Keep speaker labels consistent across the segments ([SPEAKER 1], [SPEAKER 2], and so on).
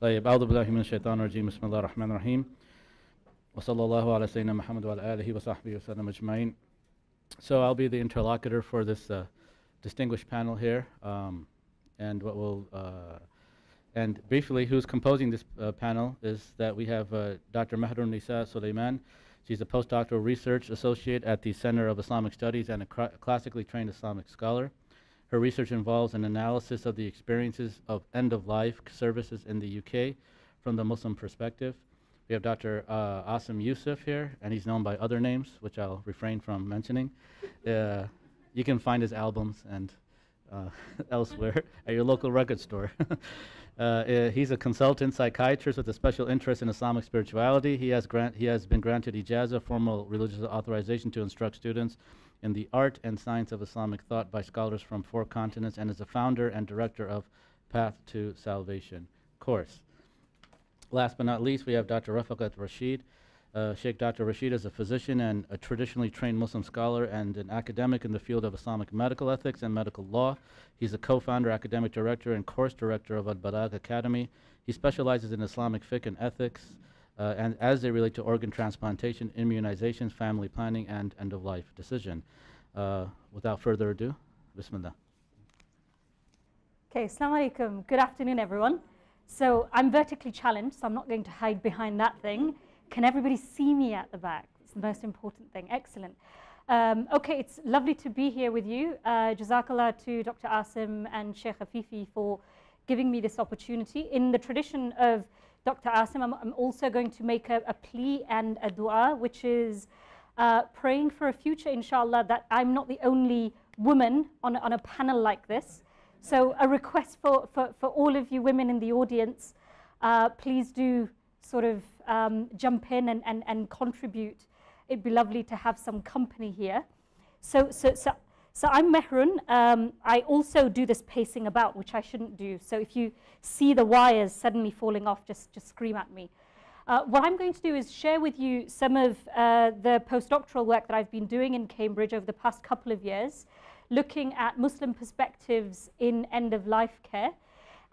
[SPEAKER 1] طيب أعوذ بالله من الشيطان الرجيم بسم الله الرحمن الرحيم وصلى الله على سيدنا محمد وعلى آله وصحبه وسلم أجمعين. So I'll be the interlocutor for this distinguished panel here, and briefly who's composing this panel is that we have Dr. Mehrunisha Suleman. She's a postdoctoral research associate at the Center of Islamic Studies and a classically trained Islamic scholar. Her research involves an analysis of the experiences of end-of-life services in the UK from the Muslim perspective. We have Dr. Asim Yusuf here, and he's known by other names, which I'll refrain from mentioning. You can find his albums and elsewhere at your local record store. He's a consultant psychiatrist with a special interest in Islamic spirituality. He has been granted ijazah, formal religious authorization to instruct students in the art and science of Islamic thought by scholars from 4 continents, and is the founder and director of Path to Salvation course. Last but not least, we have Dr. Rafaqat Rashid. Sheikh Dr. Rashid is a physician and a traditionally trained Muslim scholar and an academic in the field of Islamic medical ethics and medical law. He's a co-founder, academic director, and course director of Al-Balagh Academy. He specializes in Islamic fiqh and ethics, and as they relate to organ transplantation, immunizations, family planning, and end-of-life decision. Without further ado, Bismillah.
[SPEAKER 2] Okay, Assalamu alaikum. Good afternoon, everyone. So I'm vertically challenged, so I'm not going to hide behind that thing. Can everybody see me at the back? It's the most important thing. Excellent. Okay, it's lovely to be here with you. Jazakallah to Dr. Asim and Sheikh Afifi for giving me this opportunity. In the tradition of Dr. Asim, I'm also going to make a plea and a dua, which is praying for a future, inshallah, that I'm not the only woman on a panel like this. So a request for all of you women in the audience, please do sort of jump in and contribute. It'd be lovely to have some company here. So I'm Mehrun. I also do this pacing about, which I shouldn't do. So if you see the wires suddenly falling off, just scream at me. What I'm going to do is share with you some of the postdoctoral work that I've been doing in Cambridge over the past couple of years, looking at Muslim perspectives in end-of-life care.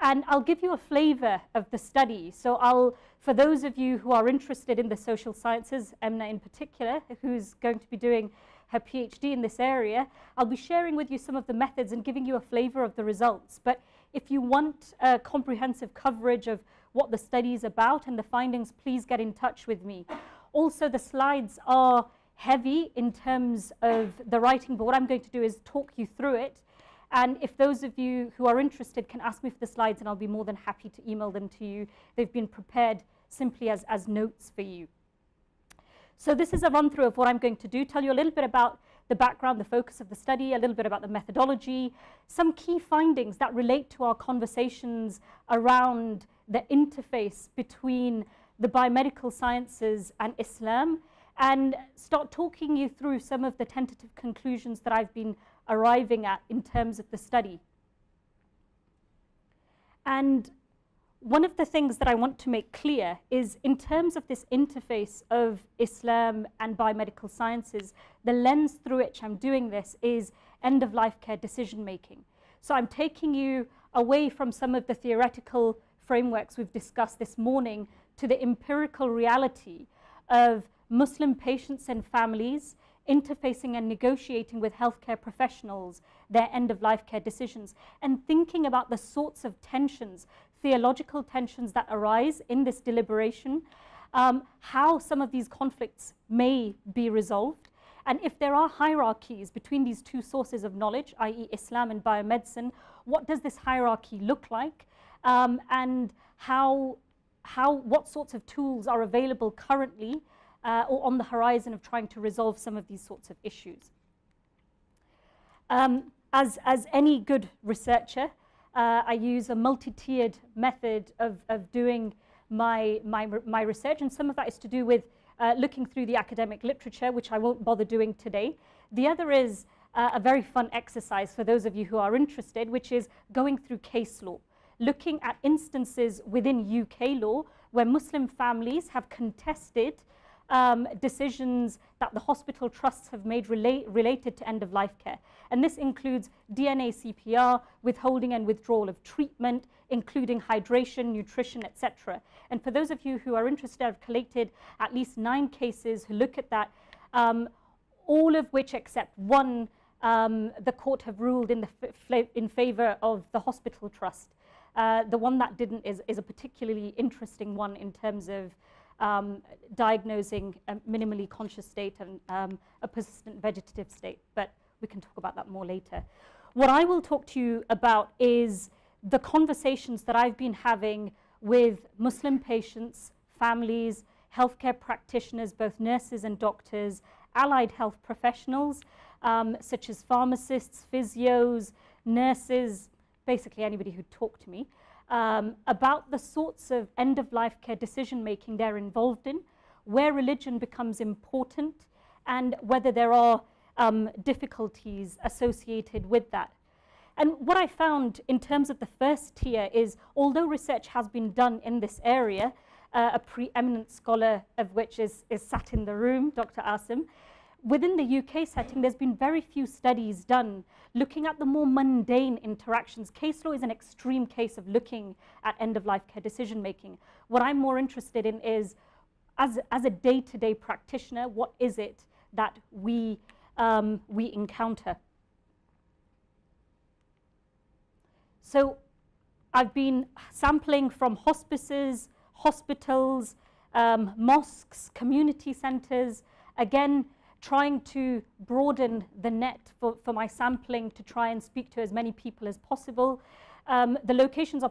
[SPEAKER 2] And I'll give you a flavor of the study. So for those of you who are interested in the social sciences, Emna in particular, who's going to be doing her PhD in this area, I'll be sharing with you some of the methods and giving you a flavor of the results. But if you want a comprehensive coverage of what the study is about and the findings, please get in touch with me. Also, the slides are heavy in terms of the writing, but what I'm going to do is talk you through it. And if those of you who are interested can ask me for the slides, and I'll be more than happy to email them to you. They've been prepared simply as notes for you. So this is a run through of what I'm going to do, tell you a little bit about the background, the focus of the study, a little bit about the methodology, some key findings that relate to our conversations around the interface between the biomedical sciences and Islam, and start talking you through some of the tentative conclusions that I've been arriving at in terms of the study. And one of the things that I want to make clear is, in terms of this interface of Islam and biomedical sciences, the lens through which I'm doing this is end-of-life care decision making. So I'm taking you away from some of the theoretical frameworks we've discussed this morning to the empirical reality of Muslim patients and families interfacing and negotiating with healthcare professionals their end-of-life care decisions, and thinking about the sorts of tensions, theological tensions that arise in this deliberation, how some of these conflicts may be resolved, and if there are hierarchies between these two sources of knowledge, i.e. Islam and biomedicine, what does this hierarchy look like, and what sorts of tools are available currently or on the horizon of trying to resolve some of these sorts of issues. As any good researcher, I use a multi-tiered method of doing my research, and some of that is to do with looking through the academic literature, which I won't bother doing today. The other is a very fun exercise for those of you who are interested, which is going through case law, looking at instances within UK law where Muslim families have contested decisions that the hospital trusts have made related to end-of-life care. And this includes DNA CPR, withholding and withdrawal of treatment, including hydration, nutrition, etc. And for those of you who are interested, I've collated at least 9 cases who look at that, all of which except one, the court have ruled in favor of the hospital trust. The one that didn't is a particularly interesting one in terms of diagnosing a minimally conscious state and a persistent vegetative state, but we can talk about that more later. What I will talk to you about is the conversations that I've been having with Muslim patients, families, healthcare practitioners, both nurses and doctors, allied health professionals, such as pharmacists, physios, nurses, basically anybody who talked to me, about the sorts of end-of-life care decision-making they're involved in, where religion becomes important, and whether there are difficulties associated with that. And what I found in terms of the first tier is, although research has been done in this area, a preeminent scholar of which is sat in the room, Dr. Asim, within the UK setting, there's been very few studies done looking at the more mundane interactions. Case law is an extreme case of looking at end-of-life care decision-making. What I'm more interested in is, as a day-to-day practitioner, what is it that we encounter? So I've been sampling from hospices, hospitals, mosques, community centers, again, trying to broaden the net for my sampling to try and speak to as many people as possible. The locations are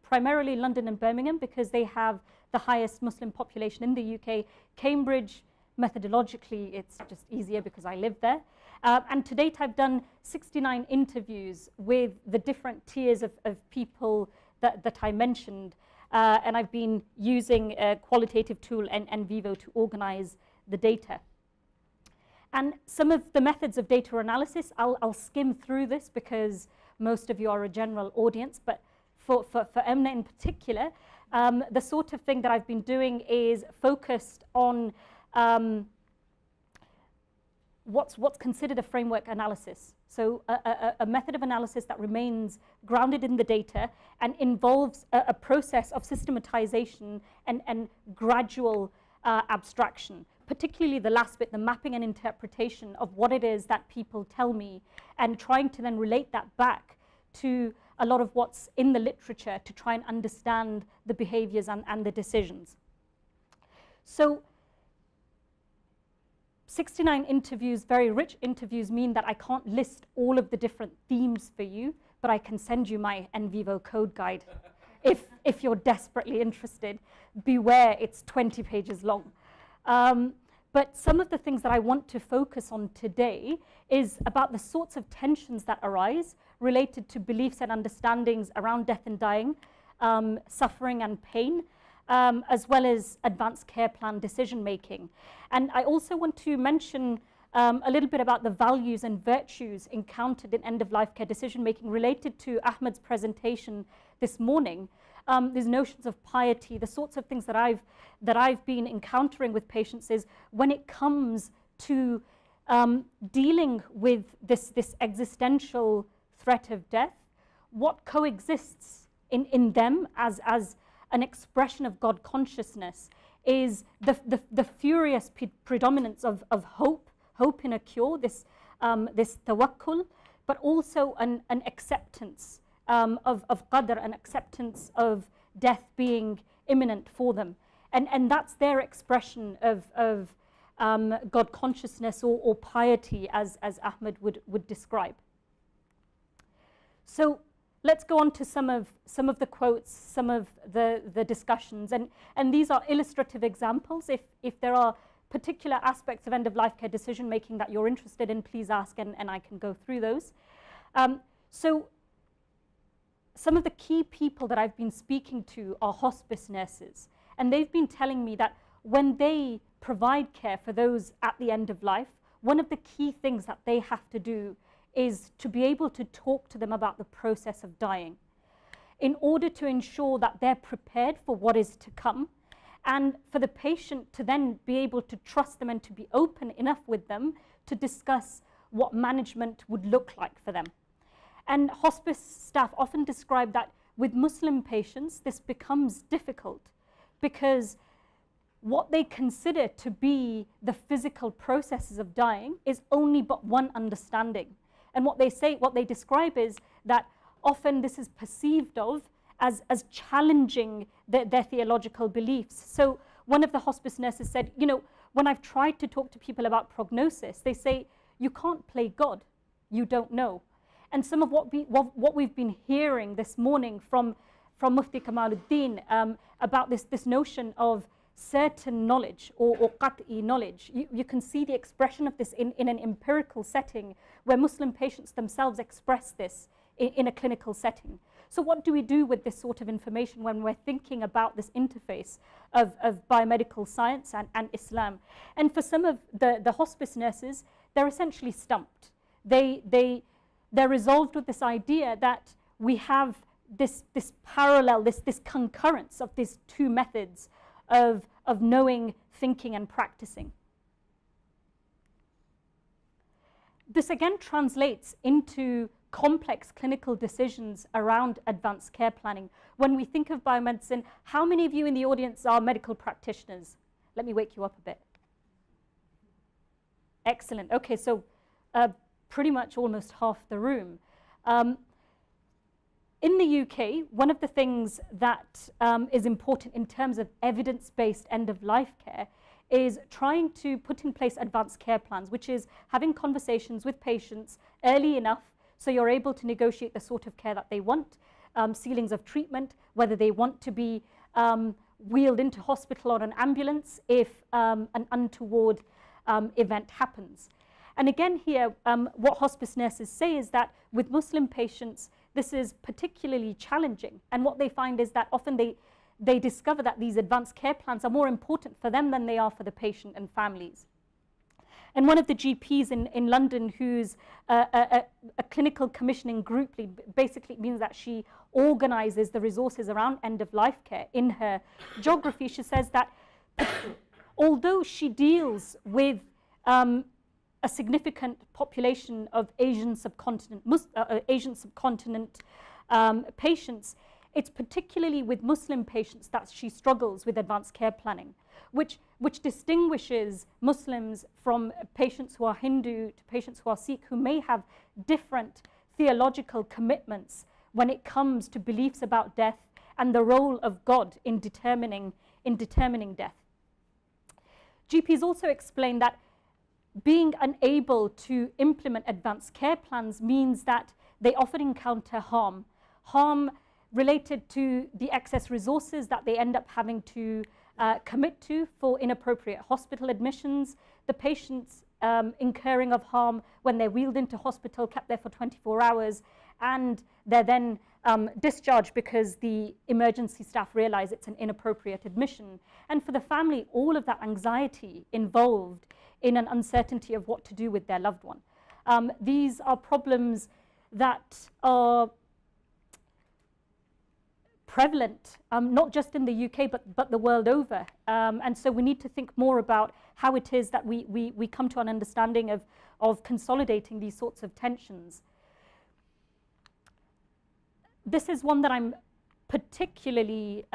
[SPEAKER 2] primarily London and Birmingham because they have the highest Muslim population in the UK. Cambridge, methodologically, it's just easier because I live there. And to date, I've done 69 interviews with the different tiers of people that I mentioned. And I've been using a qualitative tool and Vivo to organize the data. And some of the methods of data analysis, I'll skim through this because most of you are a general audience, but for EMNA in particular, the sort of thing that I've been doing is focused on what's considered a framework analysis. So a method of analysis that remains grounded in the data and involves a process of systematization and gradual abstraction, particularly the last bit, the mapping and interpretation of what it is that people tell me, and trying to then relate that back to a lot of what's in the literature to try and understand the behaviors and the decisions. So 69 interviews, very rich interviews, mean that I can't list all of the different themes for you, but I can send you my NVivo code guide if you're desperately interested. Beware, it's 20 pages long. But some of the things that I want to focus on today is about the sorts of tensions that arise related to beliefs and understandings around death and dying, suffering and pain, as well as advanced care plan decision making. And I also want to mention a little bit about the values and virtues encountered in end-of-life care decision making related to Ahmed's presentation this morning. These notions of piety, the sorts of things that I've been encountering with patients is when it comes to dealing with this existential threat of death, what coexists in them as an expression of God consciousness is the furious predominance of hope in a cure, this tawakkul, but also an acceptance of qadr, an acceptance of death being imminent for them. And that's their expression of God consciousness or piety as Ahmed would describe. So let's go on to some of the quotes, some of the discussions, and these are illustrative examples. If there are particular aspects of end-of-life care decision making that you're interested in, please ask and I can go through those. So some of the key people that I've been speaking to are hospice nurses, and they've been telling me that when they provide care for those at the end of life, one of the key things that they have to do is to be able to talk to them about the process of dying in order to ensure that they're prepared for what is to come and for the patient to then be able to trust them and to be open enough with them to discuss what management would look like for them. And hospice staff often describe that with Muslim patients, this becomes difficult because what they consider to be the physical processes of dying is only but one understanding. And what they describe is that often this is perceived of as challenging their theological beliefs. So one of the hospice nurses said, you know, when I've tried to talk to people about prognosis, they say, you can't play God, you don't know. And some of what we've been hearing this morning from Mufti Kamaluddin about this notion of certain knowledge or qat'i knowledge. You can see the expression of this in an empirical setting where Muslim patients themselves express this in a clinical setting. So what do we do with this sort of information when we're thinking about this interface of biomedical science and Islam? And for some of the hospice nurses, they're essentially stumped. They're resolved with this idea that we have this parallel, this concurrence of these two methods of knowing, thinking, and practicing. This again translates into complex clinical decisions around advanced care planning. When we think of biomedicine, how many of you in the audience are medical practitioners? Let me wake you up a bit. Excellent. Okay, so pretty much almost half the room. In the UK, one of the things that is important in terms of evidence-based end-of-life care is trying to put in place advanced care plans, which is having conversations with patients early enough so you're able to negotiate the sort of care that they want, ceilings of treatment, whether they want to be wheeled into hospital on an ambulance if an untoward event happens. And again here, what hospice nurses say is that with Muslim patients, this is particularly challenging. And what they find is that often they discover that these advanced care plans are more important for them than they are for the patient and families. And one of the GPs in London, who's a clinical commissioning group lead, basically means that she organizes the resources around end-of-life care in her geography. She says that although she deals with a significant population of Asian subcontinent patients, it's particularly with Muslim patients that she struggles with advanced care planning, which distinguishes Muslims from patients who are Hindu to patients who are Sikh, who may have different theological commitments when it comes to beliefs about death and the role of God in determining death. GPs also explain that being unable to implement advanced care plans means that they often encounter harm related to the excess resources that they end up having to commit to for inappropriate hospital admissions, the patients incurring of harm when they're wheeled into hospital, kept there for 24 hours, and they're then discharged because the emergency staff realize it's an inappropriate admission. And for the family, all of that anxiety involved in an uncertainty of what to do with their loved one. These are problems that are prevalent, not just in the UK, but the world over. And so we need to think more about how it is that we come to an understanding of consolidating these sorts of tensions. This is one that I'm particularly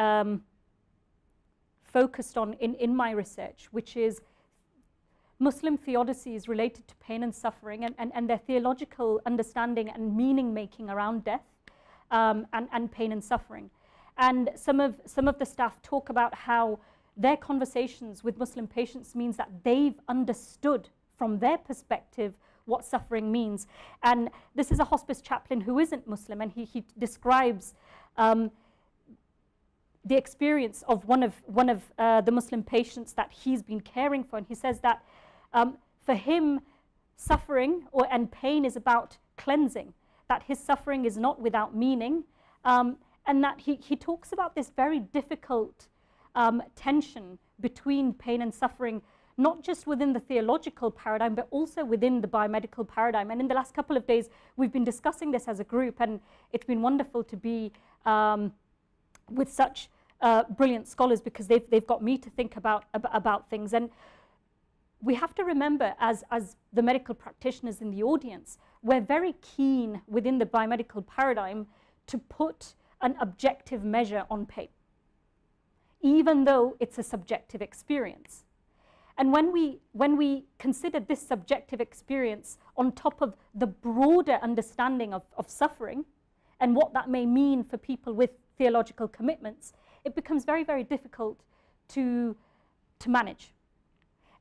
[SPEAKER 2] focused on in my research, which is Muslim theodicies related to pain and suffering and their theological understanding and meaning making around death and pain and suffering. And some of the staff talk about how their conversations with Muslim patients means that they've understood from their perspective what suffering means. And this is a hospice chaplain who isn't Muslim, and he describes the experience of one of the Muslim patients that he's been caring for, and he says that for him, suffering and pain is about cleansing, that his suffering is not without meaning, and that he talks about this very difficult tension between pain and suffering, not just within the theological paradigm, but also within the biomedical paradigm. And in the last couple of days, we've been discussing this as a group, and it's been wonderful to be with such brilliant scholars because they've got me to think about things. And we have to remember, as the medical practitioners in the audience, we're very keen within the biomedical paradigm to put an objective measure on pain, even though it's a subjective experience. And when we consider this subjective experience on top of the broader understanding of suffering and what that may mean for people with theological commitments, it becomes very, very difficult to manage.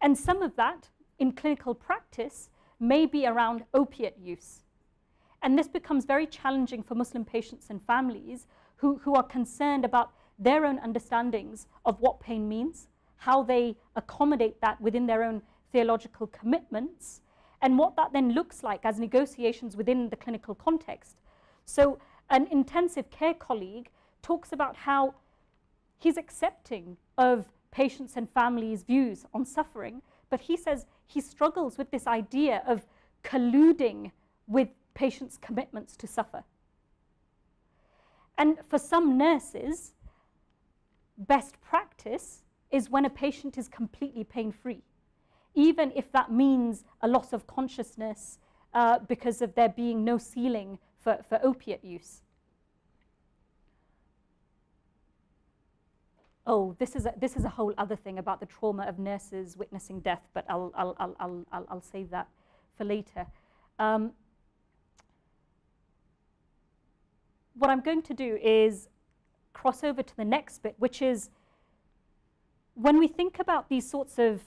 [SPEAKER 2] And some of that in clinical practice may be around opiate use. And this becomes very challenging for Muslim patients and families who are concerned about their own understandings of what pain means, how they accommodate that within their own theological commitments, and what that then looks like as negotiations within the clinical context. So an intensive care colleague talks about how he's accepting of patients and families' views on suffering, but he says he struggles with this idea of colluding with patients' commitments to suffer. And for some nurses, best practice is when a patient is completely pain-free, even if that means a loss of consciousness because of there being no ceiling for opiate use. Oh, this is a whole other thing about the trauma of nurses witnessing death, but I'll save that for later. What I'm going to do is cross over to the next bit, which is when we think about these sorts of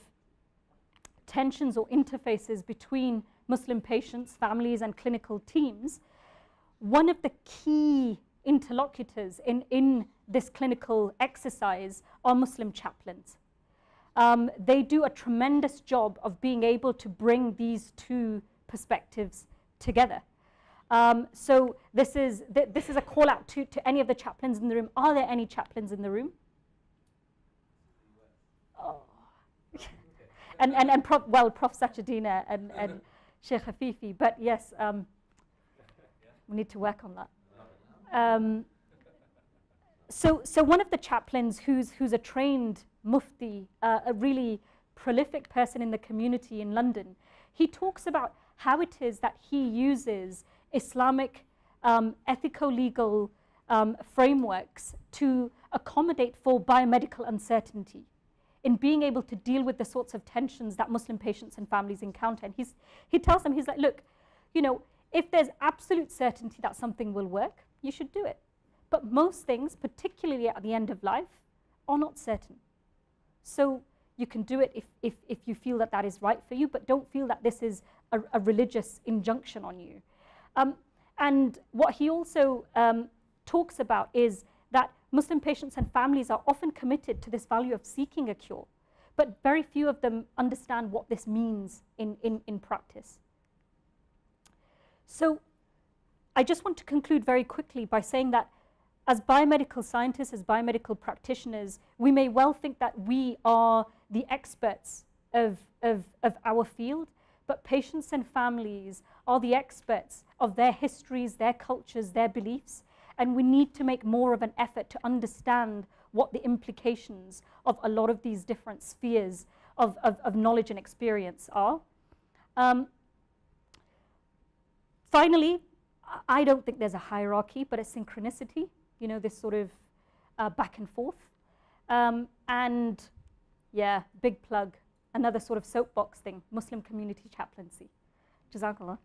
[SPEAKER 2] tensions or interfaces between Muslim patients, families, and clinical teams, one of the key interlocutors in this clinical exercise are Muslim chaplains. They do a tremendous job of being able to bring these two perspectives together. So this is a call out to any of the chaplains in the room. Are there any chaplains in the room? Oh. and Prof Sachadina and Sheikh Hafifi, but yes, we need to work on that. So one of the chaplains who's a trained mufti, a really prolific person in the community in London, he talks about how it is that he uses Islamic ethico-legal frameworks to accommodate for biomedical uncertainty in being able to deal with the sorts of tensions that Muslim patients and families encounter. And he tells them, he's like, look, you know, if there's absolute certainty that something will work, you should do it. But most things, particularly at the end of life, are not certain. So you can do it if you feel that that is right for you, but don't feel that this is a religious injunction on you. And what he also talks about is that Muslim patients and families are often committed to this value of seeking a cure, but very few of them understand what this means in practice. So I just want to conclude very quickly by saying that as biomedical scientists, as biomedical practitioners, we may well think that we are the experts of our field, but patients and families are the experts of their histories, their cultures, their beliefs, and we need to make more of an effort to understand what the implications of a lot of these different spheres of knowledge and experience are. Finally, I don't think there's a hierarchy, but a synchronicity, you know, this sort of back and forth. And yeah, big plug, another sort of soapbox thing, Muslim community chaplaincy. Jazakallah.